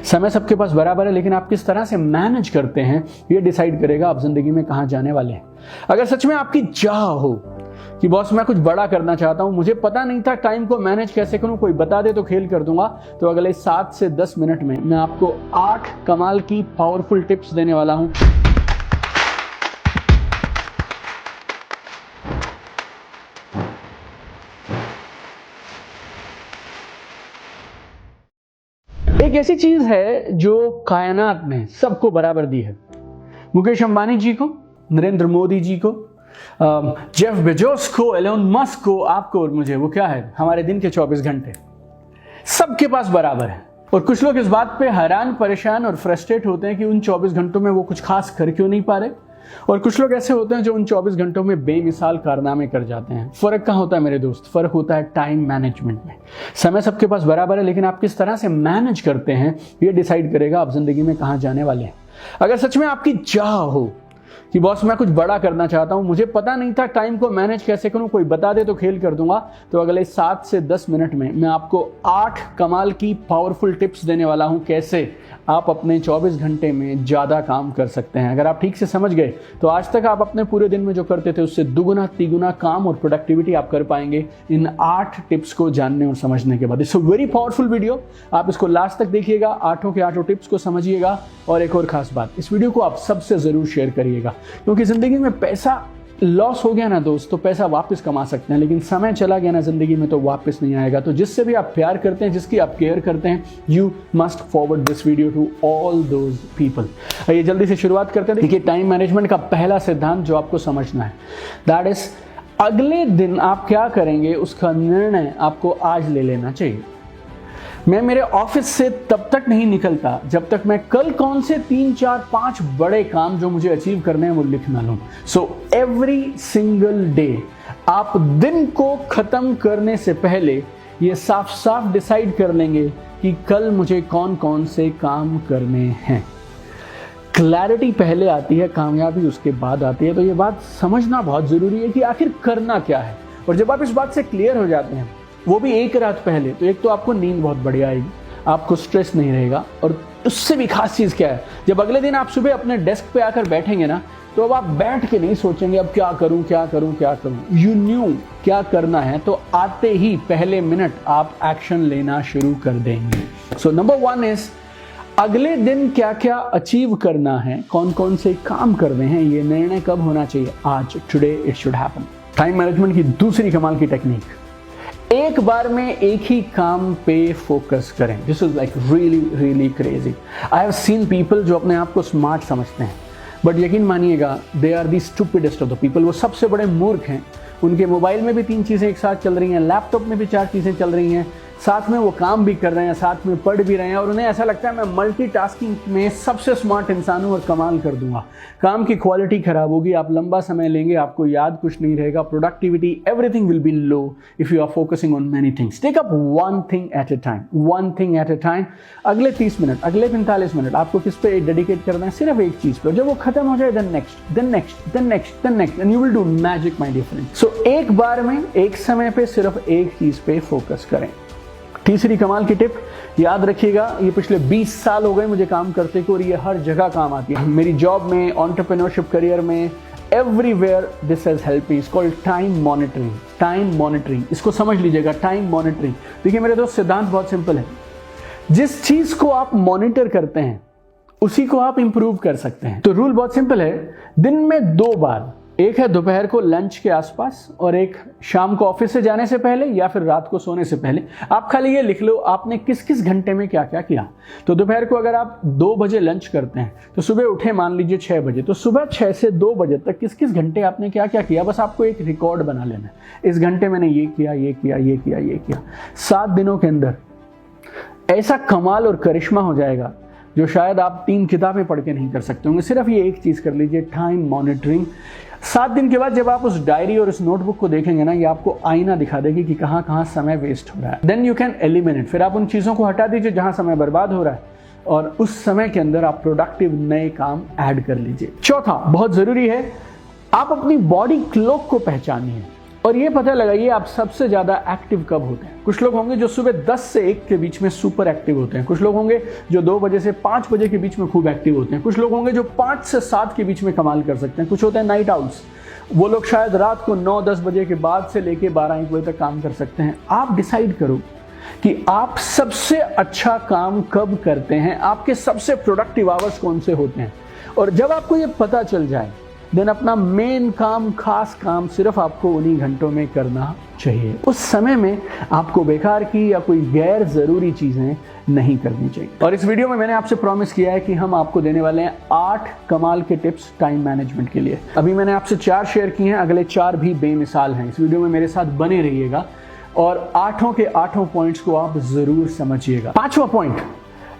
समय सबके पास बराबर है, लेकिन आप किस तरह से मैनेज करते हैं ये डिसाइड करेगा आप जिंदगी में कहां जाने वाले हैं। अगर सच में आपकी चाह हो कि बॉस मैं कुछ बड़ा करना चाहता हूं, मुझे पता नहीं था टाइम को मैनेज कैसे करूं, कोई बता दे तो खेल कर दूंगा, तो अगले 7 से 10 मिनट में मैं आपको 8 कमाल की पावरफुल टिप्स देने वाला हूं। एक ऐसी चीज है जो कायनात ने सबको बराबर दी है। मुकेश अंबानी जी को, नरेंद्र मोदी जी को, जेफ बेजोस को, एलोन मस्क को, आपको और मुझे, वो क्या है, हमारे दिन के 24 घंटे सबके पास बराबर है। और कुछ लोग इस बात पे हैरान, परेशान और फ्रस्ट्रेट होते हैं कि उन 24 घंटों में वो कुछ खास कर क्यों नहीं पा रहे। और कुछ लोग ऐसे होते हैं जो उन 24 घंटों में बेमिसाल कारनामे कर जाते हैं। फर्क कहाँ होता है मेरे दोस्त? फर्क होता है टाइम मैनेजमेंट में। समय सबके पास बराबर है, लेकिन आप किस तरह से मैनेज करते हैं ये डिसाइड करेगा आप जिंदगी में कहां जाने वाले हैं। अगर सच में आपकी चाह हो कि बॉस मैं कुछ बड़ा करना चाहता हूं, मुझे पता नहीं था टाइम को मैनेज कैसे करूं, कोई बता दे तो खेल कर दूंगा, तो अगले 7 से 10 मिनट में मैं आपको 8 कमाल की पावरफुल टिप्स देने वाला हूं, कैसे आप अपने 24 घंटे में ज़्यादा काम कर सकते हैं। अगर आप ठीक से समझ गए तो आज तक आप अपने पूरे दिन में जो करते थे उससे दुगुना तिगुना काम और प्रोडक्टिविटी आप कर पाएंगे इन 8 टिप्स को जानने और समझने के बाद। It's a very powerful video, आप इसको लास्ट तक देखिएगा, 8 के 8 टिप्स को समझिएगा। और एक और खास बात, इस वीडियो को आप सबसे ज़रूर शेयर करिएगा, क्योंकि ज़िंदगी में पैसा लॉस हो गया ना दोस्त तो पैसा वापस कमा सकते हैं, लेकिन समय चला गया ना जिंदगी में तो वापस नहीं आएगा। तो जिससे भी आप प्यार करते हैं, जिसकी आप केयर करते हैं, you must forward this video to all those people. ये जल्दी से शुरुआत करते हैं। देखिए, टाइम मैनेजमेंट का पहला सिद्धांत जो आपको समझना है, दैट इज अगले दिन आप क्या करेंगे उसका निर्णय आपको आज ले लेना चाहिए। मैं मेरे ऑफिस से तब तक नहीं निकलता जब तक मैं कल कौन से 3, 4, 5 बड़े काम जो मुझे अचीव करने हैं वो लिख ना लूं। सो एवरी सिंगल डे आप दिन को खत्म करने से पहले ये साफ साफ डिसाइड कर लेंगे कि कल मुझे कौन कौन से काम करने हैं। क्लैरिटी पहले आती है, कामयाबी उसके बाद आती है। तो ये बात समझना बहुत जरूरी है कि आखिर करना क्या है। और जब आप इस बात से क्लियर हो जाते हैं, वो भी एक रात पहले, तो एक तो आपको नींद बहुत बढ़िया आएगी, आपको स्ट्रेस नहीं रहेगा। और उससे भी खास चीज़ क्या है, जब अगले दिन आप सुबह अपने डेस्क पे आकर बैठेंगे ना, तो अब आप बैठ के नहीं सोचेंगे अब क्या करूं क्या करूं क्या करूं। यू न्यू क्या करना है, तो आते ही पहले मिनट आप एक्शन लेना शुरू कर देंगे। सो नंबर 1 इज अगले दिन क्या क्या अचीव करना है, कौन कौन से काम करने हैं, ये निर्णय कब होना चाहिए? आज, today it should happen. Time management की दूसरी कमाल की टेक्निक, एक बार में एक ही काम पे फोकस करें। This is like really really crazy. I have seen people जो अपने आप को स्मार्ट समझते हैं, बट यकीन मानिएगा they are the stupidest of the people. वो सबसे बड़े मूर्ख हैं। उनके मोबाइल में भी 3 चीज़ें एक साथ चल रही हैं, लैपटॉप में भी 4 चीज़ें चल रही हैं, साथ में वो काम भी कर रहे हैं, साथ में पढ़ भी रहे हैं, और उन्हें ऐसा लगता है मैं मल्टीटास्किंग में सबसे स्मार्ट इंसान हूं और कमाल कर दूंगा। काम की क्वालिटी खराब होगी, आप लंबा समय लेंगे, आपको याद कुछ नहीं रहेगा, productivity everything will be low if you are focusing on many things. Take up one thing at a time, one thing at a time. अगले 30 मिनट, अगले 45 मिनट आपको किस पे डेडिकेट करना है? सिर्फ एक चीज पे। जब वो खत्म हो जाए, then next, then next, then next, then next, and you will do magic my dear friend. So एक बार में एक समय पे सिर्फ एक चीज पे फोकस करें। तीसरी कमाल की टिप याद रखिएगा, ये पिछले 20 साल हो गए मुझे काम करते को, और ये हर जगह काम आती है। मेरी जॉब में, एंटरप्रेन्योरशिप करियर में, everywhere this has help me. It's called time monitoring. Time monitoring, इसको समझ लीजिएगा, टाइम मॉनिटरिंग। देखिए मेरे दोस्त, सिद्धांत बहुत सिंपल है। जिस चीज को आप मॉनिटर करते हैं उसी को आप इंप्रूव कर सकते हैं। तो रूल बहुत सिंपल है, दिन में 2 बार, एक है दोपहर को लंच के आसपास और एक शाम को ऑफिस से जाने से पहले या फिर रात को सोने से पहले। आप खाली ये लिख लो आपने किस किस घंटे में क्या क्या किया। तो दोपहर को अगर आप 2 बजे लंच करते हैं तो सुबह उठे मान लीजिए 6 बजे, तो सुबह 6 से 2 बजे तक किस किस घंटे आपने क्या क्या किया, बस आपको एक रिकॉर्ड बना लेना है। इस घंटे मैंने ये किया, ये किया, ये किया, ये किया। 7 दिनों के अंदर ऐसा कमाल और करिश्मा हो जाएगा जो शायद आप 3 किताबें पढ़ के नहीं कर सकते होंगे। सिर्फ ये एक चीज कर लीजिए, टाइम मॉनिटरिंग। 7 दिन के बाद जब आप उस डायरी और उस नोटबुक को देखेंगे ना, ये आपको आईना दिखा देगी कि कहाँ कहाँ समय वेस्ट हो रहा है। देन यू कैन एलिमिनेट, फिर आप उन चीज़ों को हटा दीजिए जहाँ समय बर्बाद हो रहा है, और उस समय के अंदर आप प्रोडक्टिव नए काम ऐड कर लीजिए। चौथा बहुत जरूरी है, आप अपनी बॉडी क्लॉक को पहचानिए और ये पता लगाइए आप सबसे ज़्यादा एक्टिव कब होते हैं। कुछ लोग होंगे जो सुबह 10 से 1 के बीच में सुपर एक्टिव होते हैं, कुछ लोग होंगे जो 2 बजे से 5 बजे के बीच में खूब एक्टिव होते हैं, कुछ लोग होंगे जो 5 से 7 के बीच में कमाल कर सकते हैं, कुछ होते हैं नाइट आउट्स, वो लोग शायद रात को 9-10 बजे के बाद से लेके 12-1 बजे तक काम कर सकते हैं। आप डिसाइड करो कि आप सबसे अच्छा काम कब करते हैं, आपके सबसे प्रोडक्टिव आवर्स कौन से होते हैं। और जब आपको ये पता चल जाए देन अपना मेन काम, खास काम सिर्फ आपको उन्हीं घंटों में करना चाहिए। उस समय में आपको बेकार की या कोई गैर ज़रूरी चीज़ें नहीं करनी चाहिए। और इस वीडियो में मैंने आपसे प्रॉमिस किया है कि हम आपको देने वाले हैं 8 कमाल के टिप्स टाइम मैनेजमेंट के लिए। अभी मैंने आपसे 4 शेयर किए हैं, अगले 4 भी बेमिसाल हैं। इस वीडियो में मेरे साथ बने रहिएगा और 8 के 8 पॉइंट्स को आप ज़रूर समझिएगा। 5वां पॉइंट,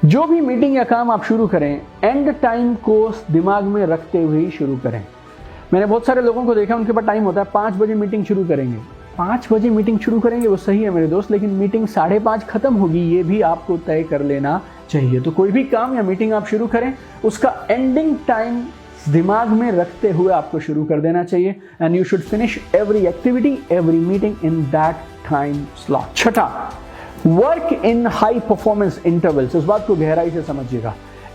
जो भी मीटिंग या काम आप शुरू करें एंड टाइम को दिमाग में रखते हुए ही शुरू करें। मैंने बहुत सारे लोगों को देखा, उनके पास टाइम होता है 5 बजे मीटिंग शुरू करेंगे, 5 बजे मीटिंग शुरू करेंगे, वो सही है मेरे दोस्त, लेकिन मीटिंग 5:30 खत्म होगी, ये भी आपको तय कर लेना चाहिए। तो कोई भी काम या मीटिंग आप शुरू करें उसका एंडिंग टाइम दिमाग में रखते हुए आपको शुरू कर देना चाहिए and you should finish every activity, every meeting in that time slot. छठा, work in high performance intervals. इस बात को गहराई से समझिएगा।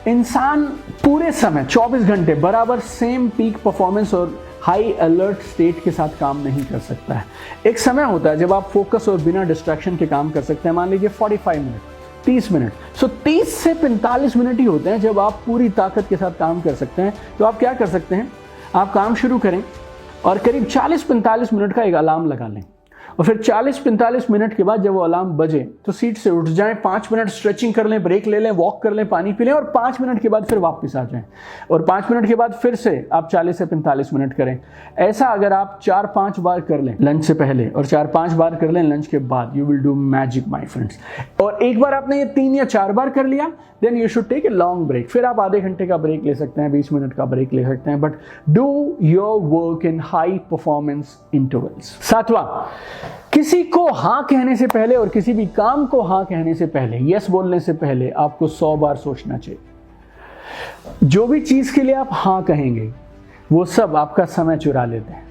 इंसान पूरे समय 24 घंटे बराबर सेम पीक परफॉर्मेंस और हाई अलर्ट स्टेट के साथ काम नहीं कर सकता है। एक समय होता है जब आप फोकस और बिना डिस्ट्रैक्शन के काम कर सकते हैं, मान लीजिए 45 मिनट, 30 मिनट। सो 30 से 45 मिनट ही होते हैं जब आप पूरी ताकत के साथ काम कर सकते हैं। तो आप क्या कर सकते हैं, आप काम शुरू करें और करीब 40-45 मिनट का एक अलार्म लगा लें और फिर 40-45 मिनट के बाद जब वो अलार्म बजे तो सीट से उठ जाएं, 5 मिनट स्ट्रेचिंग कर लें, ब्रेक ले लें, वॉक कर लें, पानी पी लें और 5 मिनट के बाद फिर वापस आ जाएं और 5 मिनट के बाद फिर से आप 40 से 45 मिनट करें। ऐसा अगर आप 4-5 बार कर लें लंच से पहले और 4-5 बार कर लें लंच के बाद, you will do magic my friends. और एक बार आपने ये 3 या 4 बार कर लिया, then you should take a long break. फिर आप आधे घंटे का ब्रेक ले सकते हैं, 20 मिनट का ब्रेक ले सकते हैं, but do your work in high performance intervals. 7वां, किसी को हाँ कहने से पहले और किसी भी काम को हाँ कहने से पहले, यस बोलने से पहले आपको 100 बार सोचना चाहिए। जो भी चीज के लिए आप हाँ कहेंगे वो सब आपका समय चुरा लेते हैं,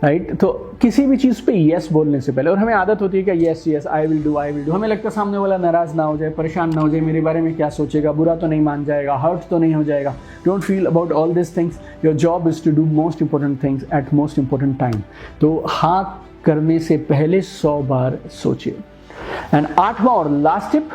राइट? तो किसी भी चीज पे यस बोलने से पहले, और हमें आदत होती है कि yes yes I will do, हमें लगता है सामने वाला नाराज ना हो जाए, परेशान ना हो जाए, मेरे बारे में क्या सोचेगा, बुरा तो नहीं मान जाएगा, हर्ट तो नहीं हो जाएगा। Don't feel about all this things, your job is to do most important things at most important time. तो हाँ करने से पहले 100 बार सोचिए। एंड 8वां और लास्ट टिप,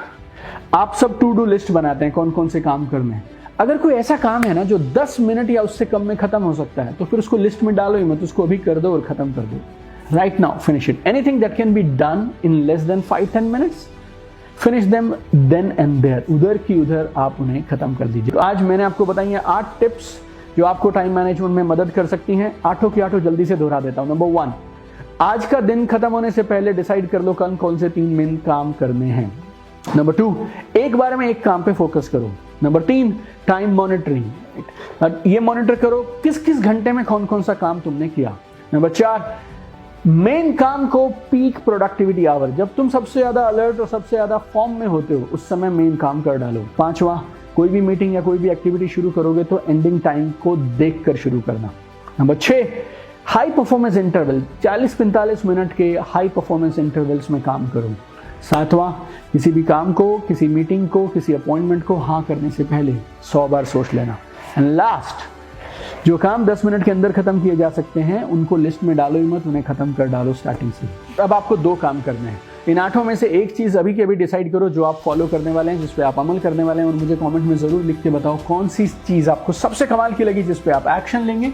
आप सब टू डू लिस्ट बनाते हैं कौन कौन से काम करने हैं। अगर कोई ऐसा काम है ना जो 10 मिनट या उससे कम में खत्म हो सकता है तो फिर उसको लिस्ट में डालो ही मत, उसको अभी कर दो और खत्म कर दो। Right now finish it. Anything that can be done in less than 5-10 minutes, finish them then and there. उधर की उधर आप उन्हें खत्म कर दीजिए। तो आज मैंने आपको बताई है 8 टिप्स जो आपको टाइम मैनेजमेंट में मदद कर सकती हैं। 8 की 8 जल्दी से दोहरा देता हूं। नंबर 1, आज का दिन खत्म होने से पहले डिसाइड कर लो कल कौन से 3 मेन काम करने हैं। नंबर 2, एक बार में एक काम पे फोकस करो। नंबर 3, टाइम मॉनिटरिंग, ये मॉनिटर करो किस किस घंटे में कौन कौन सा काम तुमने किया। नंबर 4, मेन काम को पीक प्रोडक्टिविटी आवर, जब तुम सबसे ज्यादा अलर्ट और सबसे ज्यादा फॉर्म में होते हो उस समय मेन काम कर डालो। 5वां, कोई भी मीटिंग या कोई भी एक्टिविटी शुरू करोगे तो एंडिंग टाइम को देख कर शुरू करना। Number 6, high performance interval, 40-45 minute के हाई परफॉर्मेंस इंटरवल्स में काम करो। 7वां, किसी भी काम को, किसी मीटिंग को, किसी अपॉइंटमेंट को हाँ करने से पहले 100 बार सोच लेना। एंड लास्ट, जो काम 10 मिनट के अंदर खत्म किए जा सकते हैं उनको लिस्ट में डालो ही मत, उन्हें खत्म कर डालो स्टार्टिंग से। अब आपको 2 काम करने हैं। इन 8 में से एक चीज अभी के अभी डिसाइड करो जो आप फॉलो करने वाले हैं, जिस पे आप अमल करने वाले हैं, और मुझे कमेंट में जरूर लिख के बताओ कौन सी चीज आपको सबसे कमाल की लगी जिस पे आप एक्शन लेंगे।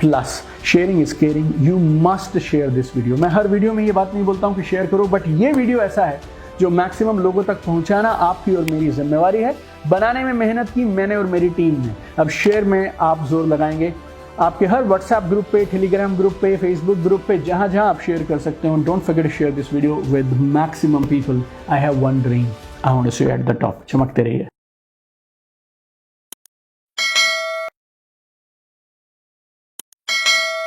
Plus sharing is caring, you must share this video. मैं हर वीडियो में ये बात नहीं बोलता हूँ कि शेयर करो, बट ये वीडियो ऐसा है जो मैक्सिमम लोगों तक पहुंचाना आपकी और मेरी जिम्मेवारी है। बनाने में मेहनत की मैंने और मेरी टीम ने, अब शेयर में आप जोर लगाएंगे। आपके हर व्हाट्सएप ग्रुप पे, टेलीग्राम ग्रुप पे, फेसबुक ग्रुप पे, जहां जहां आप शेयर कर सकते हो। Don't forget to share this video with maximum people. I have one dream, I want to see you at the top. चमकते रहिए।